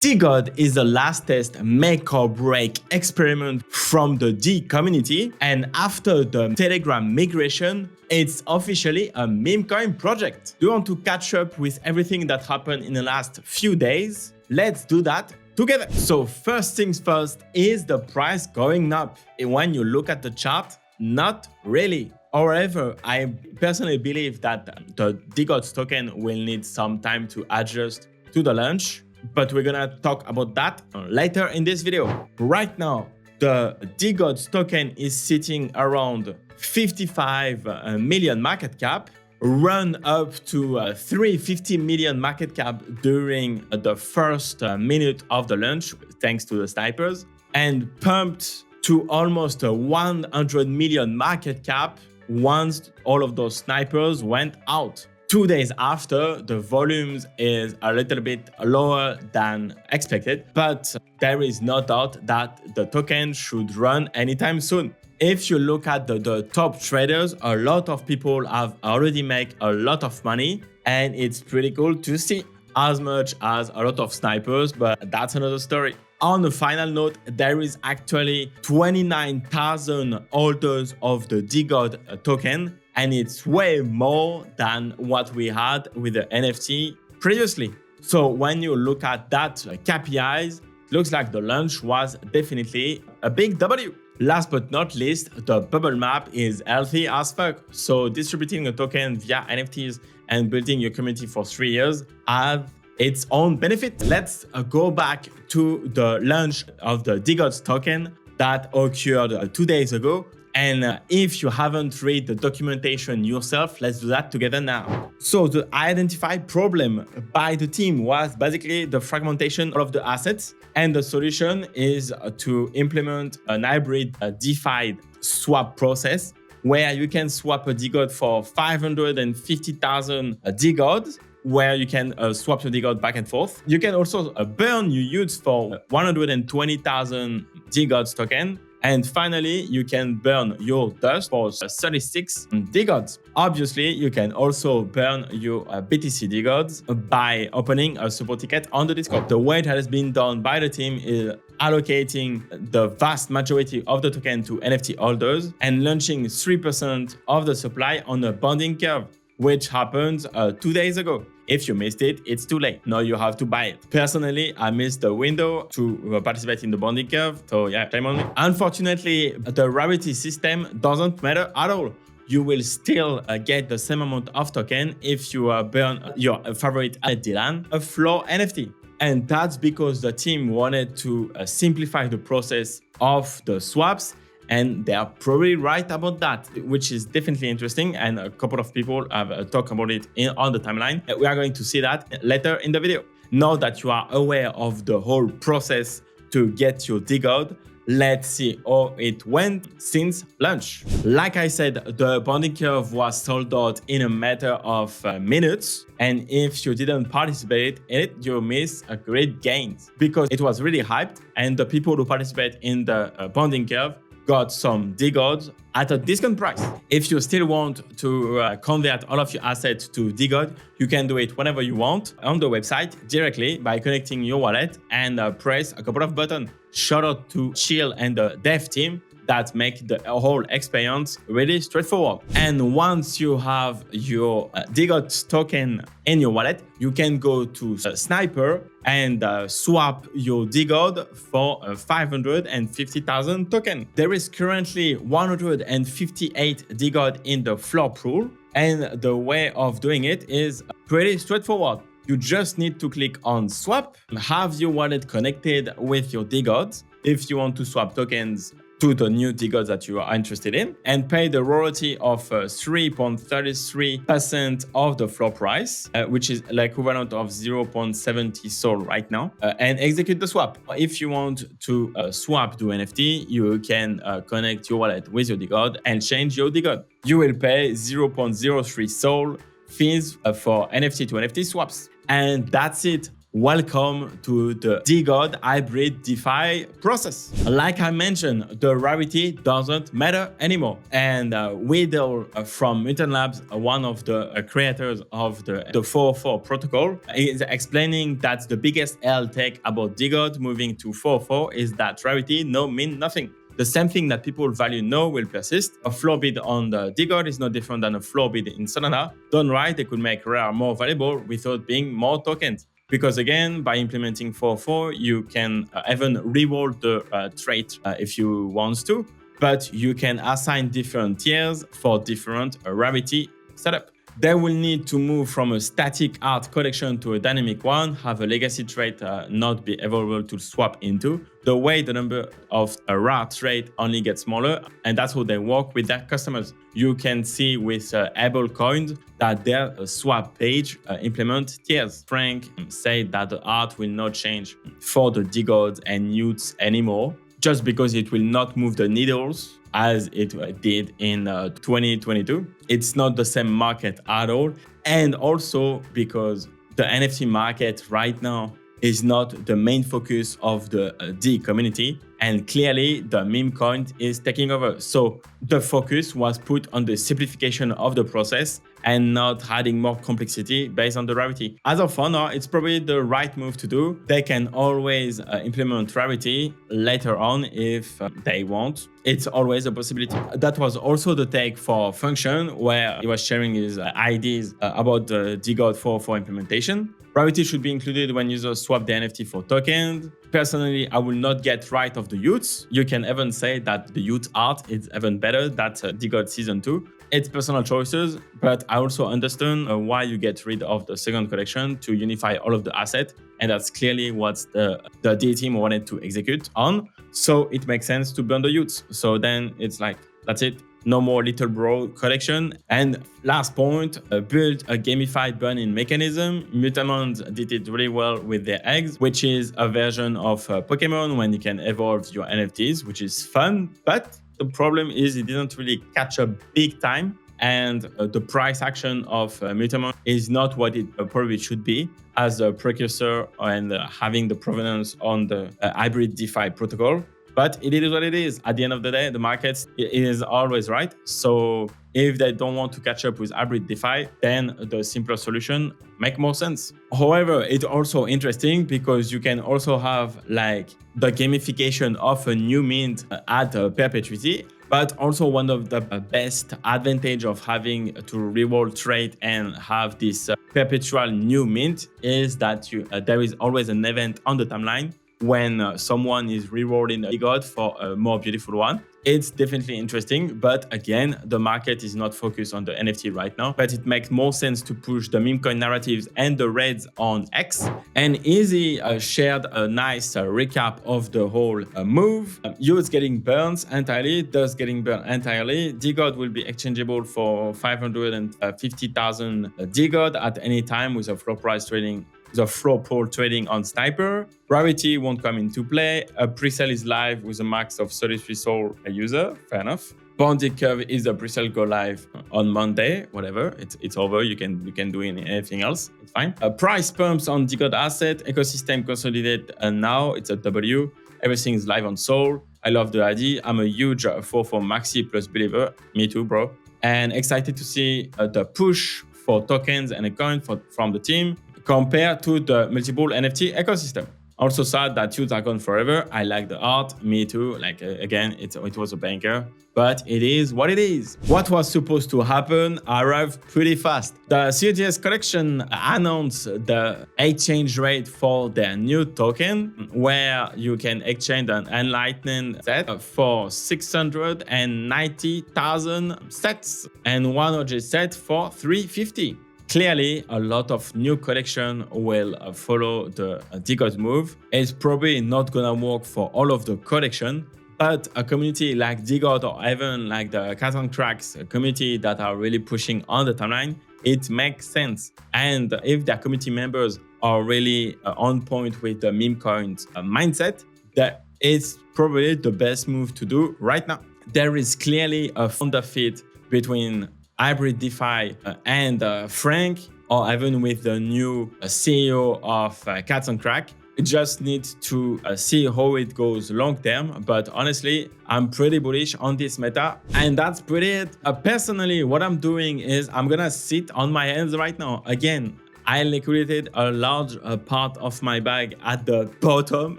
Degod is the latest make or break experiment from the D community, and after the Telegram migration, it's officially a meme coin project. Do you want to catch up with everything that happened in the last few days? Let's do that together. So first things first, is the price going up? When you look at the chart, not really. However, I personally believe that the degods token will need some time to adjust to the launch, but we're gonna talk about that later in this video. Right now, the degods token is sitting around 55 million market cap, run up to 350 million market cap during the first minute of the launch, thanks to the snipers, and pumped to almost 100 million market cap once all of those snipers went out. 2 days after, the volumes is a little bit lower than expected, but there is no doubt that the token should run anytime soon. If you look at the top traders, a lot of people have already made a lot of money, and it's pretty cool to see, as much as a lot of snipers, but that's another story. On a final note, there is actually 29,000 holders of the degod token, and it's way more than what we had with the NFT previously. So when you look at that KPIs, looks like the launch was definitely a big W. Last but not least, the bubble map is healthy as fuck. So distributing a token via NFTs and building your community for 3 years have its own benefit. Let's go back to the launch of the degods token that occurred 2 days ago. And if you haven't read the documentation yourself, let's do that together now. So the identified problem by the team was basically the fragmentation of the assets. And the solution is to implement an hybrid DeFi swap process where you can swap a degod for 550,000 degods, where you can swap your degod back and forth. You can also burn your use for 120,000 degods token. And finally, you can burn your dust for 36 degods. Obviously, you can also burn your BTC degods by opening a support ticket on the Discord. The way it has been done by the team is allocating the vast majority of the token to NFT holders and launching 3% of the supply on a bonding curve, which happened 2 days ago. If you missed it, it's too late. Now you have to buy it. Personally, I missed the window to participate in the bonding curve. So yeah, shame on me. Unfortunately, the rarity system doesn't matter at all. You will still get the same amount of token if you burn your favorite Dylan, a floor NFT. And that's because the team wanted to simplify the process of the swaps. And they are probably right about that, which is definitely interesting. And a couple of people have talked about it on the timeline. We are going to see that later in the video. Now that you are aware of the whole process to get your degod, let's see how it went since launch. Like I said, the bonding curve was sold out in a matter of minutes. And if you didn't participate in it, you missed a great gain because it was really hyped. And the people who participate in the bonding curve got some degods at a discount price. If you still want to convert all of your assets to degod, you can do it whenever you want on the website directly by connecting your wallet and press a couple of buttons. Shout out to Chill and the dev team that make the whole experience really straightforward. And once you have your degod token in your wallet, you can go to Sniper and swap your degod for 550,000 token. There is currently 158 degod in the floor pool, and the way of doing it is pretty straightforward. You just need to click on swap, have your wallet connected with your degods if you want to swap tokens to the new degods that you are interested in, and pay the royalty of 3.33% of the floor price, which is the equivalent of 0.70 SOL right now, and execute the swap. If you want to swap to NFT, you can connect your wallet with your degod and change your degod. You will pay 0.03 SOL fees for NFT to NFT swaps. And that's it. welcome to the degod hybrid DeFi process. Like I mentioned, the rarity doesn't matter anymore. And Widel from Mutant Labs, one of the creators of the 404 protocol, is explaining that the biggest L take about degod moving to 404 is that rarity no mean nothing. The same thing that people value now will persist. A floor bid on the degod is no different than a floor bid in Solana. Done right, they could make rare more valuable without being more tokens. Because again, by implementing 4.4, you can even reward the trait if you want to, but you can assign different tiers for different rarity setup. They will need to move from a static art collection to a dynamic one, have a legacy trait not be available to swap into. The way the number of rare trait only gets smaller, and that's how they work with their customers. You can see with Able Coins that their swap page implement tiers. Frank said that the art will not change for the degods and newts anymore, just because it will not move the needles as it did in 2022. It's not the same market at all. And also because the NFT market right now is not the main focus of the D community. And clearly the meme coin is taking over. So the focus was put on the simplification of the process and not adding more complexity based on the rarity. As of now, it's probably the right move to do. They can always implement rarity later on if they want. It's always a possibility. That was also the take for Function, where he was sharing his ideas about the degod 4.4 implementation. Rarity should be included when users swap the NFT for tokens. Personally, I will not get rid of the youths. You can even say that the youth art is even better than degod season 2. It's personal choices, but I also understand why you get rid of the second collection to unify all of the assets. And that's clearly what the D team wanted to execute on. So it makes sense to burn the youths. So then it's like, that's it. No more little bro collection. And last point, build a gamified burning mechanism. Mutamons did it really well with their eggs, which is a version of Pokemon when you can evolve your NFTs, which is fun. But the problem is it didn't really catch up big time. And the price action of Mutamon is not what it probably should be as a precursor and having the provenance on the hybrid DeFi protocol. But it is what it is. At the end of the day, the market is always right. So if they don't want to catch up with hybrid DeFi, then the simpler solution makes more sense. However, it's also interesting because you can also have like the gamification of a new mint at perpetuity. But also one of the best advantage of having to reward trade and have this perpetual new mint is that there is always an event on the timeline when someone is rewarding a degod for a more beautiful one. It's definitely interesting, but again, the market is not focused on the NFT right now, but it makes more sense to push the meme coin narratives and the raids on X. And Easy shared a nice recap of the whole move. You's getting burned entirely, Does getting burned entirely. Degod will be exchangeable for 550,000 degod at any time with a floor price trading. The floor pool trading on Sniper. Rarity won't come into play. A presale is live with a max of 33 soul a user. Fair enough. Bounded curve is a presale go live on Monday. Whatever, it's over. You can do anything else. It's fine. Price pumps on degod asset. Ecosystem consolidate now. It's a W. Everything is live on Soul. I love the idea. I'm a huge 4.4 Maxi plus believer. Me too, bro. And excited to see the push for tokens and a coin from the team compared to the multiple NFT ecosystem. Also sad that youths are gone forever. I like the art, me too. Like again, it was a banker, but it is what it is. What was supposed to happen arrived pretty fast. The CTS collection announced the exchange rate for their new token, where you can exchange an Enlightened set for 690,000 sets and 100 sets for 350. Clearly, a lot of new collection will follow the degod move. It's probably not gonna work for all of the collection, but a community like degod or even like the Catan Cracks community that are really pushing on the timeline, it makes sense. And if their community members are really on point with the meme coins mindset, that is probably the best move to do right now. There is clearly a founder fit between hybrid DeFi and Frank or even with the new CEO of Cats on Crack. We just need to see how it goes long term. But honestly, I'm pretty bullish on this meta. And that's pretty it. Personally, what I'm doing is I'm gonna sit on my hands right now. Again, I liquidated a large part of my bag at the bottom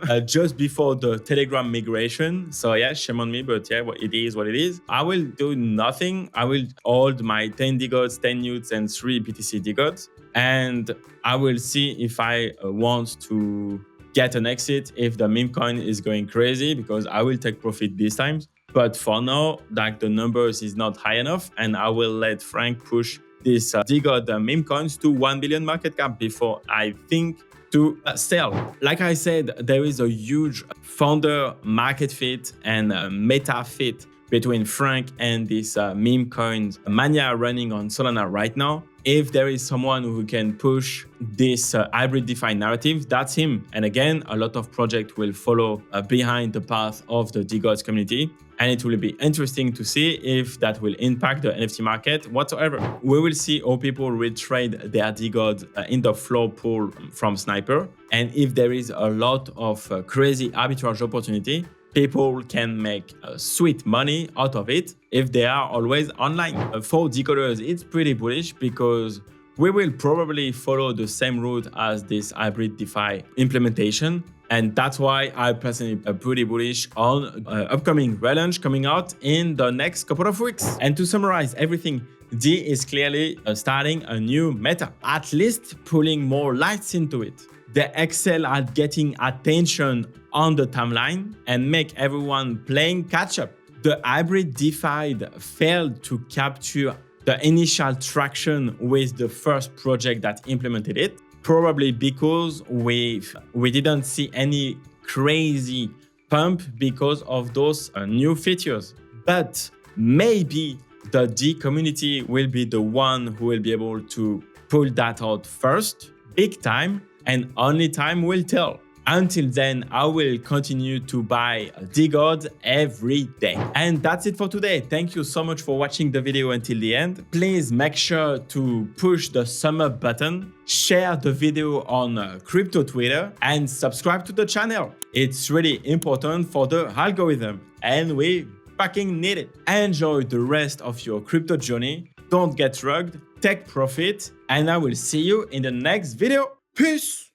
just before the Telegram migration. So yeah, shame on me, but yeah, it is what it is. I will do nothing. I will hold my 10 degods, 10 newts, and 3 BTC degods. And I will see if I want to get an exit if the meme coin is going crazy, because I will take profit this time. But for now, like, the numbers is not high enough, and I will let Frank push this degod meme coins to 1 billion market cap before I think to sell. Like I said, there is a huge founder market fit and meta fit between Frank and this meme coins mania running on Solana right now. If there is someone who can push this hybrid DeFi narrative, that's him. And again, a lot of projects will follow behind the path of the degods community. And it will be interesting to see if that will impact the NFT market whatsoever. We will see how people will trade their degod in the floor pool from Sniper. And if there is a lot of crazy arbitrage opportunity, people can make sweet money out of it if they are always online. For decoders, it's pretty bullish because we will probably follow the same route as this hybrid DeFi implementation. And that's why I personally am pretty bullish on upcoming relaunch coming out in the next couple of weeks. And to summarize everything, D is clearly starting a new meta, at least pulling more lights into it. They excel at getting attention on the timeline and make everyone playing catch up. The hybrid DeFi failed to capture the initial traction with the first project that implemented it, probably because we didn't see any crazy pump because of those new features. But maybe the D community will be the one who will be able to pull that out first, big time, and only time will tell. Until then, I will continue to buy degod every day. And that's it for today. Thank you so much for watching the video until the end. Please make sure to push the sum up button, share the video on crypto Twitter, and subscribe to the channel. It's really important for the algorithm, and we fucking need it. Enjoy the rest of your crypto journey. Don't get rugged, take profit, and I will see you in the next video. Peace!